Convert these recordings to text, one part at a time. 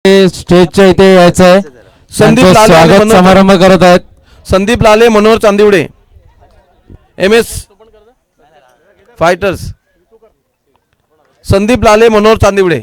स्टेजच्या इथे यायचं आहे. संदीप त्यांचं लाले आणि स्वागत मनोहर समारंभ करत आहेत. संदीप लाले, मनोहर चांदिवडे, MS फायटर्स. संदीप लाले, मनोहर चांदिवडे.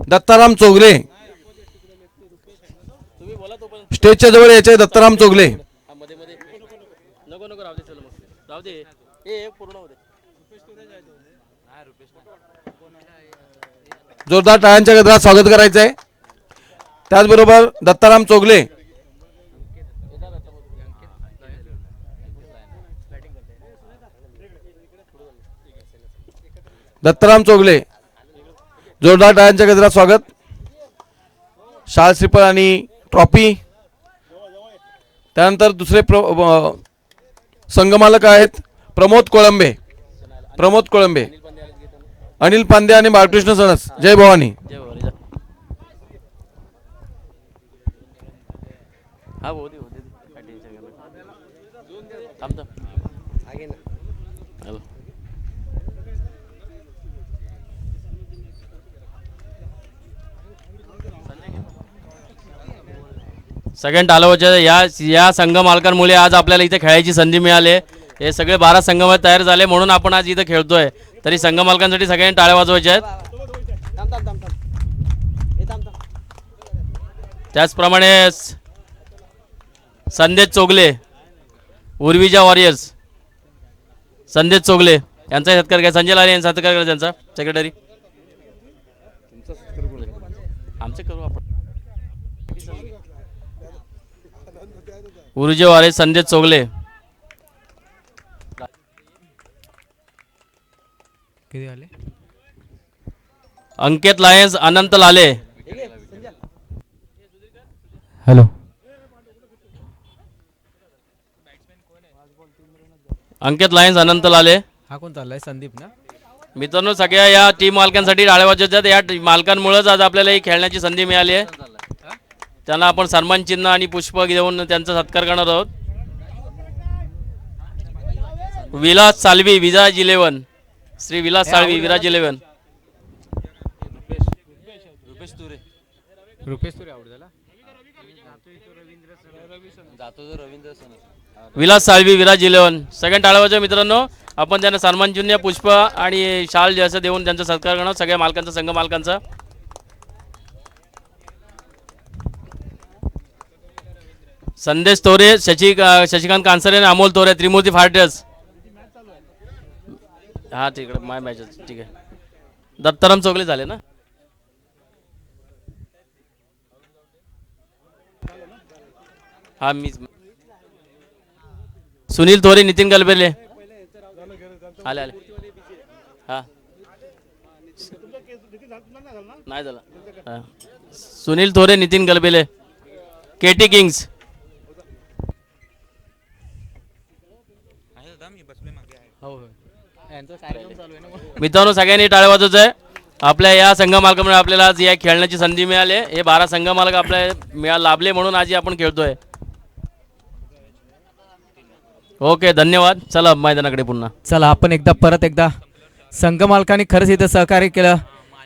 दत्ताराम चोगले स्टेजच्या जवळ यायचे. दत्ताराम चोगले. जोरदार टाळ्यांच्या गजरात स्वागत करायचं आहे. त्याचबरोबर दत्ताराम चोगले, दत्ताराम चोगले, जोरदार टाळ्यांच्या गजरात स्वागत. शाल श्रीफळ आणि ट्रॉफी. त्यानंतर दुसरे संघमालक आहेत प्रमोद कोळंबे, अनिल पांदे आणि बाळकृष्ण सणस. जय भवानी. सगळ्यांना टाळावाच्या. या संघ मालकांमुळे आज आपल्याला इथे खेळायची संधी मिळाली. हे सगळे 12 संघ तयार झाले म्हणून आपण आज इथे खेळतोय. तरी संघ मालकांसाठी सगळ्यांनी टाळ्या वाजवायच्या आहेत. त्याचप्रमाणे संदेश चोगले, उर्विजा वॉरियर्स, संदेश चोगले यांचा सत्कार घ्या. संजय लाले यांचा सत्कार करा. त्यांचा सेक्रेटरी आमचे करू आपण. उर्विजा वॉरियर्स, संदेश चोगले. अंकित लायन्स, अनंत लाले. हॅलो. अंकित लायन्स, अनंत लाले. हा कोण चाललाय? संदीप ना. मित्रांनो, सगळ्या या टीम मालकांसाठी टाळ्या वाजवतात. या मालकांमुळेच आज आपल्याला ही खेळण्याची संधी मिळाली आहे. त्यांना आपण सन्मान चिन्ह आणि पुष्प देऊन त्यांचा सत्कार करणार आहोत. विलास साळवी, विराज 11. श्री विलास साळवी, विराज 11. रुपेश तुरे आवड झाला. विलास साळवी, विराज 11. सगळ्यांना टाळ्या वाजवा मित्रांनो. आपण त्यांना सन्मान चिन्ह, पुष्प आणि शाल जे असं देऊन त्यांचा सत्कार करणार सगळ्या मालकांचा, संघ मालकांचा. संदेश तोरे, शशिकांत कांसरे आणि अमोल तोरे, त्रिमूर्ती फायटर्स. हा तिकडे माय मॅच. ठीक आहे. दत्ताराम चोगले झाले ना. हा मी. सुनील तोरे, नितीन गलबेले आले. हा नाही झाला. सुनील तोरे, नितीन गलबेले, KT किंग्स. मित्रांनो, सगळ्यांनी टाळ्या वाजवायचं आहे. आपल्या या संघ मालकामुळे आपल्याला आज या खेळण्याची संधी मिळाली. हे 12 संघ मालक आपल्या लाभले म्हणून आज आपण खेळतोय. ओके, धन्यवाद. चला मैदानाकडे पुन्हा. चला आपण परत एकदा संघ मालकांनी खरंच इथे सहकार्य केलं,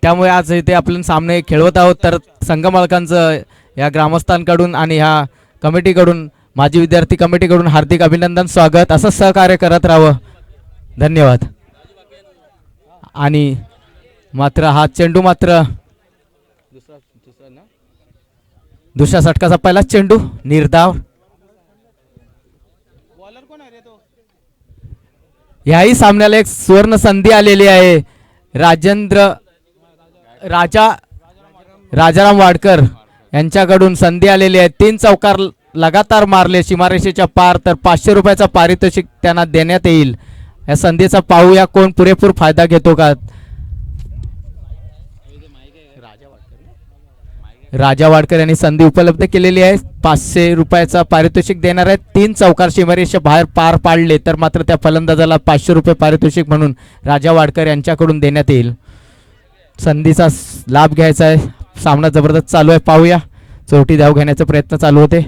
त्यामुळे आज इथे आपण सामने खेळवत आहोत. तर संघ मालकांचं या ग्रामस्थांकडून आणि ह्या कमिटीकडून, माजी विद्यार्थी कमिटीकडून हार्दिक अभिनंदन, स्वागत. असं सहकार्य करत राहावं. धन्यवाद. आणि मात्र हा चेंडू मात्र दुसऱ्या षटकाचा पहिला चेंडू निर्धाव. याही सामन्याला एक सुवर्ण संधी आलेली आहे. राजाराम वाडकर यांच्याकडून संधी आलेली आहे. 3 चौकार लगातार मारले सीमारेषेच्या पार, तर 500 रुपयाचा पारितोषिक त्यांना देण्यात येईल. या संधीचा पाहूया कोण पुरेपूर फायदा घेतो का. राजा वाडकर यांनी संधी उपलब्ध केलेली आहे. 500 रुपयाचा पारितोषिक देणार आहेत. 3 चौकार सीमारेषेच्या बाहेर पार पाडले तर मात्र त्या फलंदाजाला 500 रुपये पारितोषिक म्हणून राजा वाडकर यांच्याकडून देण्यात येईल. संधीचा लाभ घ्यायचा आहे. सामना जबरदस्त चालू आहे. पाहूया. चोरटी धाव घेण्याचा प्रयत्न चालू होते,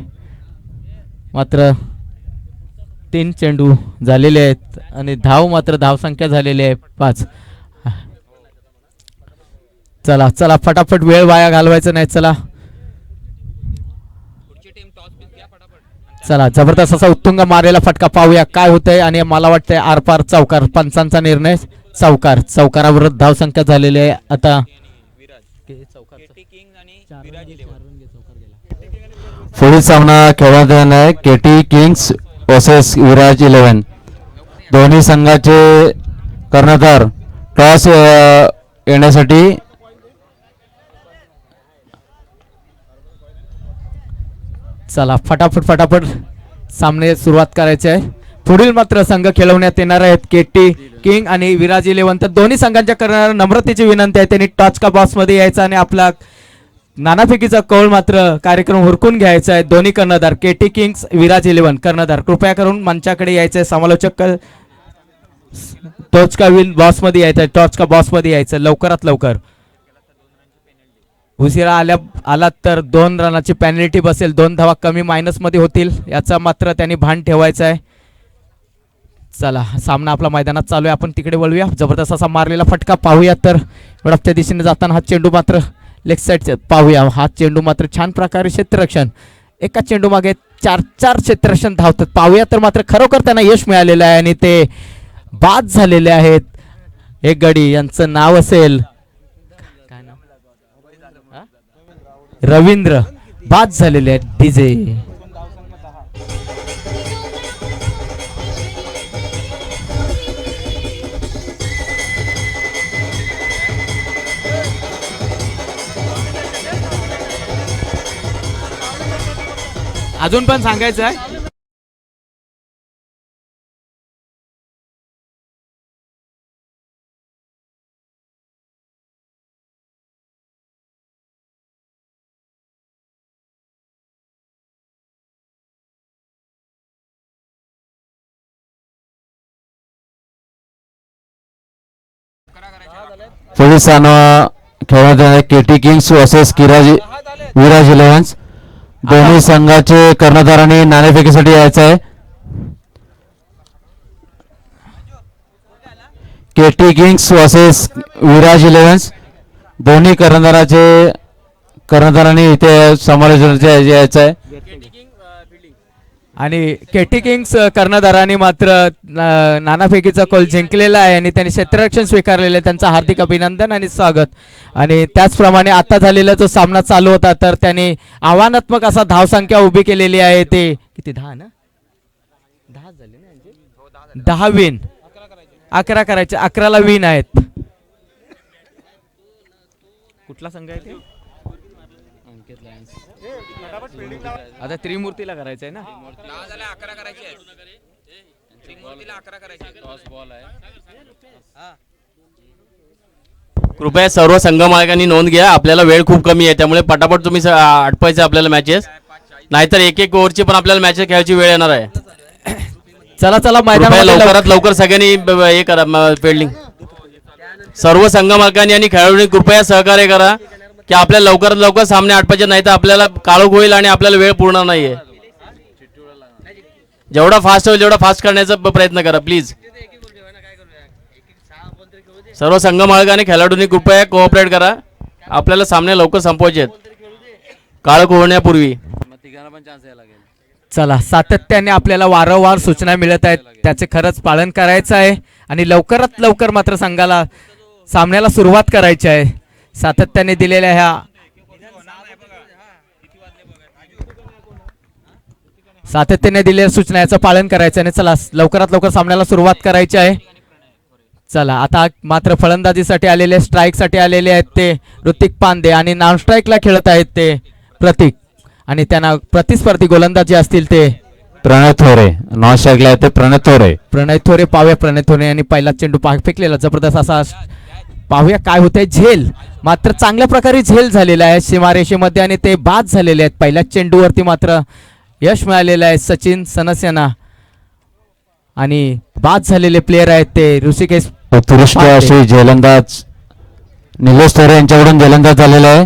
मात्र 3 चेंडू झालेले आहेत आणि धावसंख्या झालेली आहे 5. चला चला फटाफट वेळ वाया घालवायचं नाही. चला चला जबरदस्त असा उत्तुंग मारलेला फटका पाहूया काय होतंय. आणि मला वाटतंय आरपार चौकार. पंचांचा निर्णय चौकारावर धावसंख्या झालेली आहे आता. पुढील सामना खेळण्यात येणार आहे केटी किंग्स वर्सेस विराज 11. दोन्ही संघाचे कर्णधार टॉस येण्यासाठी चला फटाफट सामने सुरुवात करायचे आहे. पुढील मात्र संघ खेळवण्यात येणार आहेत केटी किंग आणि विराज 11. तर दोन्ही संघांच्या कर्णधार नम्रतेची विनंती आहे त्यांनी टॉच का बॉक्स मध्ये यायचं आणि आपला नानाफेकीचा कौल मात्र कार्यक्रम हुरकून घ्यायचा आहे. दोन्ही कर्णधार केटी किंग्स विराज 11 कर्णधार कृपया करून मंचाकडे यायचंय. समालोचक टॉच का बॉक्स मध्ये यायचंय. टॉच का बॉक्स मध्ये यायचं लवकरात लवकर. उशिरा आलात तर 2 रनाची पॅनल्टी बसेल. 2 धावा कमी मायनस मध्ये होतील याचा मात्र त्यांनी भान ठेवायचं आहे. चला सामना आपला मैदानात चालू आहे. आपण तिकडे वळूया. जबरदस्त असा मारलेला फटका पाहूया. तर वडपच्या दिशेने जाताना हा चेंडू मात्र लेग साईड पाहूया. हा चेंडू मात्र छान प्रकारे क्षेत्ररक्षण. एका चेंडू मागे 4 क्षेत्ररक्षण धावतात पाहूया. तर मात्र खरोखर त्यांना यश मिळालेलं आहे आणि ते बाद झालेले आहेत. एक गडी यांचं नाव असेल रवींद्र. बाद झालेले आहेत डीजे. अजून पण सांगायचं आहे पुढील सामना खेळण्यात येणार आहे केटी किंग्स वर्सेस विराज 11. दोन्ही संघाचे कर्णधारांनी नाणेफेकीसाठी यायचं आहे. KT kings versus Viraj 11. दोन्ही कर्णधारांनी इथे समालोचनासाठी यायचं आहे. आणि केटी किंग्स कर्णधारांनी मात्र नानाफेकीचा कौल जिंकलेला आहे आणि त्यांनी क्षेत्ररक्षण स्वीकारलेलं आहे. त्यांचं हार्दिक अभिनंदन आणि स्वागत. आणि त्याचप्रमाणे आता झालेला जो सामना चालू होता तर त्यांनी आव्हानात्मक असा धावसंख्या उभी केलेली आहे. ते किती 10 ना 10 झाले ना 10 विन 11 करायचे. 11ला विन आहेत. कुठला संघ आहे ते आता त्रिमूर्तीला करायचं आहे ना. कृपया सर्व संघ मालकांनी नोंद घ्या. आपल्याला वेळ खूप कमी आहे त्यामुळे पटापट तुम्ही आटपायचे आपल्याला मॅचेस. नाहीतर एक ओव्हरची पण आपल्याला मॅचेस खेळायची वेळ येणार आहे. चला चला मैदानात लवकरात लवकर सगळ्यांनी हे करा फिल्डिंग. सर्व संघ मालकांनी आणि खेळाडूंनी कृपया सहकार्य करा की आपल्याला लवकरात लवकर सामने आटपायचे. नाही तर आपल्याला काळोख होईल आणि आपल्याला वेळ पूर्ण नाहीये. जेवढा फास्ट होईल तेवढा फास्ट करण्याचा प्रयत्न करा प्लीज. सर्व संघ मालकांनी खेळाडूंनी कृपया कोऑपरेट करा. आपल्याला सामने लवकर संपवायचे आहेत काळोख होण्यापूर्वी. चला सातत्याने आपल्याला वारंवार सूचना मिळत आहेत त्याचे खरंच पालन करायचं आहे आणि लवकरात लवकर मात्र संघाला सामन्याला सुरुवात करायची आहे. सातत्याने दिलेल्या ह्या सूचना याचं पालन करायचं आणि चला लवकरात लवकर सामन्याला सुरुवात करायची आहे. चला आता मात्र फलंदाजीसाठी आलेले स्ट्राईक साठी आलेले आहेत ते ऋतिक पांदे आणि नॉन स्ट्राईकला खेळत आहेत ते प्रतीक आणि त्यांना प्रतिस्पर्धी गोलंदाजी असतील ते प्रणय थोरे. नॉन स्ट्राईकला आहे ते प्रणय थोरे. पाहूया प्रणय थोरे आणि पहिला चेंडू फेकलेला जबरदस्त असा. पाहूया काय होतंय. झेल मात्र चांगल्या प्रकारे झेल झालेला आहे सीमारेषेमध्ये आणि ते बाद झालेले आहेत. पहिल्या चेंडूवरती मात्र यश मिळालेलं आहे सचिन सनसेना आणि बाद झालेले प्लेयर आहेत ते ऋषिकेश उत्कृष्ट अशी झेलंदाज निलेश थोरे यांच्याकडून झेलंदाज झालेला आहे.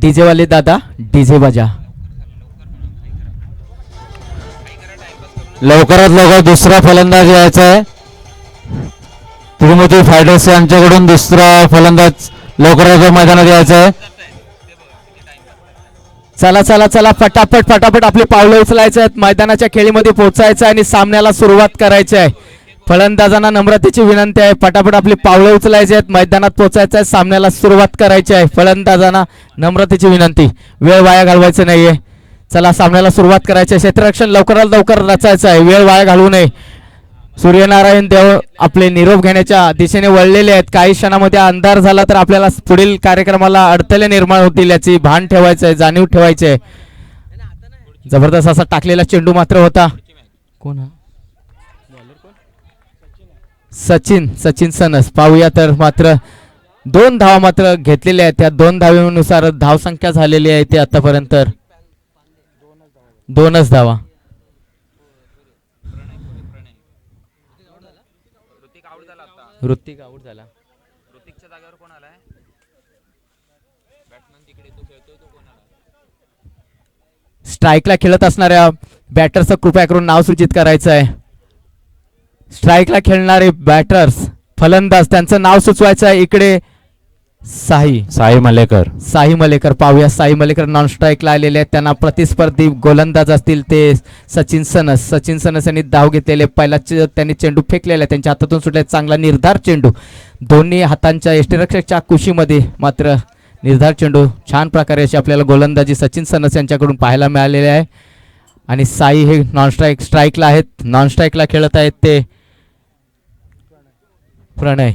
डीजे वाले दादा डीजे बाजा. लवकरात लवकर दुसरा फलंदाज यायचा आहे. त्रिमूर्ती फायटर्स यांच्याकडून दुसरा फलंदाज लवकरात लवकर मैदानात यायचा आहे. चला चला चला फटाफट फटाफट आपली पावलं उचलायचं आहेत, मैदानाच्या खेळीमध्ये पोहोचायचं आहे आणि सामन्याला सुरुवात करायची आहे. फलंदाजांना नम्रतेची विनंती आहे, फटाफट आपली पावलं उचलायची आहेत, मैदानात पोहोचायचं आहे, सामन्याला सुरुवात करायची आहे. फलंदाजांना नम्रतेची विनंती, वेळ वाया घालवायचं नाहीये. चला सामन्याला सुरुवात करायची आहे. क्षेत्ररक्षण लवकरात लवकर रचायचं आहे, वेळ वाया घालवू नये. सूर्यनारायण देव आपले निरोप घेण्याच्या दिशेने वळलेले आहेत. काही क्षणामध्ये अंधार झाला तर आपल्याला पुढील कार्यक्रमाला अडथळे निर्माण होतील याची भान ठेवायचं आहे, जाणीव ठेवायची आहे. जबरदस्त असा टाकलेला चेंडू मात्र होता. कोण हा? सचिन सनस. पाहूया तर मात्र 2 धावा मात्र घेतलेल्या आहेत. त्या 2 धावेनुसार धावसंख्या झालेली आहे ते आतापर्यंत 2च धावा. ऋतिक आउट झाला. स्ट्राईकला खेळत असणाऱ्या बॅटरचं कृपया करून नाव सूचित करायचं आहे. स्ट्राईकला खेळणारे बॅटर्स फलंदाज त्यांचं नाव सुचवायचं आहे. इकडे साई मलेकर. पाहूया साई मलेकर नॉन स्ट्राईकला आलेले आहेत. त्यांना प्रतिस्पर्धी गोलंदाज असतील ते सचिन सनस यांनी धाव घेतलेले. पहिला त्यांनी चेंडू फेकलेला, त्यांच्या हातातून सुटले. चांगला निर्धार चेंडू दोन्ही हातांच्या यष्टिरक्षकच्या कुशीमध्ये मात्र निर्धार चेंडू. छान प्रकारे अशी आपल्याला गोलंदाजी सचिन सनस यांच्याकडून पाहायला मिळालेले आहे. आणि साई हे स्ट्राईकला आहेत. नॉन स्ट्राईकला खेळत आहेत ते प्रणय.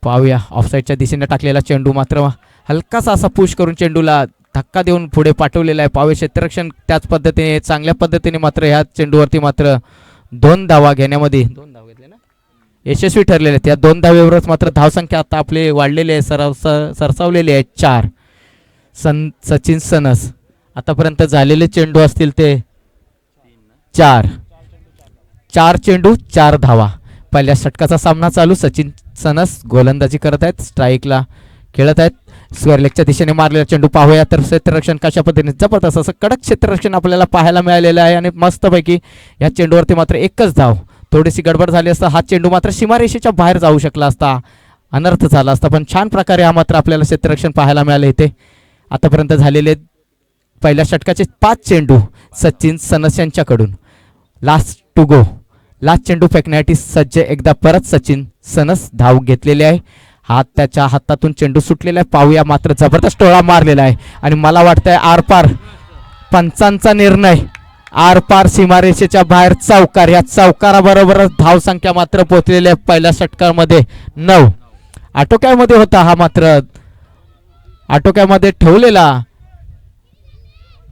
पाहूया ऑफसाईडच्या दिशेने टाकलेला चेंडू मात्र हलकासा असा पुश करून चेंडूला धक्का देऊन पुढे पाठवलेला आहे. पाहूया क्षेत्ररक्षण त्याच पद्धतीने चांगल्या पद्धतीने मात्र ह्या चेंडूवरती मात्र 2 धावा घेण्यामध्ये 2 धावा घेतले ना यशस्वी ठरलेले आहेत. या 2 धावेवरच मात्र धावसंख्या आता आपले वाढलेली आहे, सरसावलेली आहे 4. सचिन सनस आतापर्यंत झालेले चेंडू असतील ते 4 चेंडू 4 धावा. पहिल्या षटकाचा सामना चालू. सचिन सनस गोलंदाजी करत आहेत, स्ट्राईकला खेळत आहेत. स्क्वेअर लेगच्या दिशेने मारलेला चेंडू पाहूया तर क्षेत्ररक्षण कशा पद्धतीने जबरदस्त असं कडक क्षेत्ररक्षण आपल्याला पाहायला मिळालेलं आहे. आणि मस्तपैकी या चेंडूवरती मात्र 1च धाव. थोडीशी गडबड झाली असता हा चेंडू मात्र सीमारेषेच्या बाहेर जाऊ शकला असता, अनर्थ झाला असता. पण छान प्रकारे हा मात्र आपल्याला क्षेत्ररक्षण पाहायला मिळाले इथे. आतापर्यंत झालेले पहिल्या षटकाचे 5 चेंडू सचिन सनस यांच्याकडून. लास्ट टू गो, लास्ट चेंडू फेकण्यासाठी सज्ज. एकदा परत सचिन सनस धाव घेतलेली आहे. त्याच्या हातातून चेंडू सुटलेला आहे. पाहूया मात्र जबरदस्त टोळा मारलेला आहे. आणि मला वाटतंय आरपार पंचांचा निर्णय, आरपार सीमारेषेच्या बाहेर चौकार. या चौकाराबरोबरच धावसंख्या मात्र पोहोचलेली आहे पहिल्या षटकामध्ये 9. आटोक्यामध्ये होता हा, मात्र आटोक्यामध्ये ठेवलेला,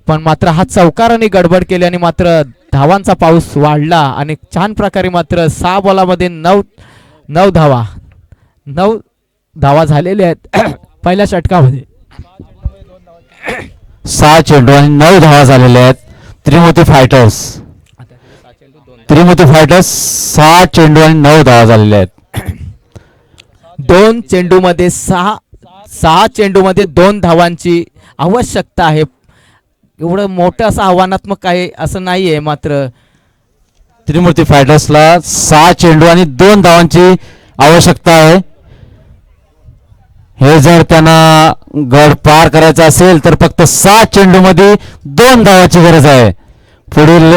पण मात्र हा चौकाराने गडबड केली आणि मात्र धावांचा पाऊस वाढला. आणि छान प्रकारे मात्र 6 बॉलामध्ये 9 धावा झालेल्या आहेत पहिल्या षटकामध्ये. 6 चेंडू आणि 9 धावा झालेल्या आहेत. त्रिमूर्ती फायटर्स 6 चेंडू आणि 9 धावा झालेल्या आहेत. 2 चेंडूमध्ये 6 चेंडूमध्ये 2 धावांची आवश्यकता आहे. एवढं मोठं असं आव्हानात्मक आहे असं नाहीये. मात्र त्रिमूर्ती फायटर्सला 6 चेंडू आणि 2 धावांची आवश्यकता आहे. हे जर त्यांना गड पार करायचा असेल तर फक्त 6 चेंडू मध्ये 2 धावाची गरज आहे. पुढील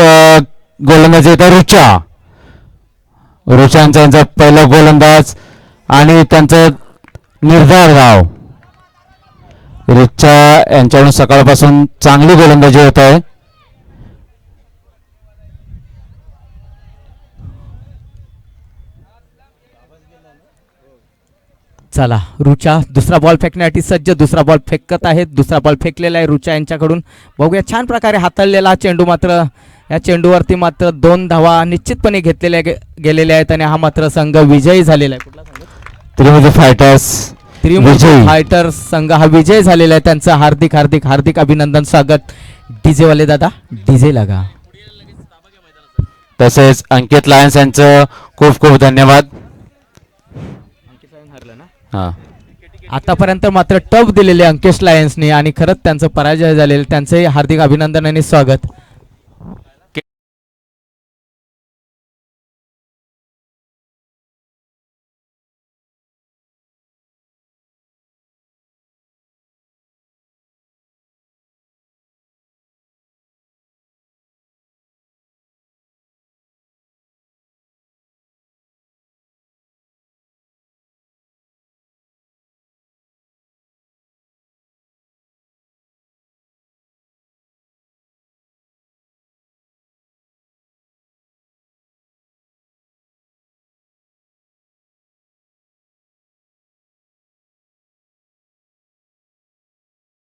गोलंदाज येत रुचांचा पहिला गोलंदाज आणि त्यांचं निर्धार धाव. रिचा यांच्याकडून सकाळपासून चांगली गोलंदाजी होत आहे. चला रुचा दुसरा बॉल फेकण्यासाठी सज्ज. दुसरा बॉल फेकत आहेत. दुसरा बॉल फेकलेला आहे रुचा यांच्याकडून. बघूया छान प्रकारे हाताळलेला हा चेंडू. मात्र या चेंडूवरती मात्र 2 धावा निश्चितपणे घेतलेल्या गेलेल्या आहेत आणि हा मात्र संघ विजयी झालेला आहे. कुठला संघ? त्रिमूर्ती फायटर्स संघ हा विजय झालेला आहे. त्यांचं हार्दिक हार्दिक हार्दिक अभिनंदन, स्वागत. डीजे वाले दादा डीजे लगा. तसेच अंकित लायन्स यांचं खूप खूप धन्यवाद. हा, आतापर्यंत मात्र टफ दिलेले अंकेश लायन्सने आणि खरंच त्यांचं पराजय झालेलं, त्यांचंही हार्दिक अभिनंदन आणि स्वागत.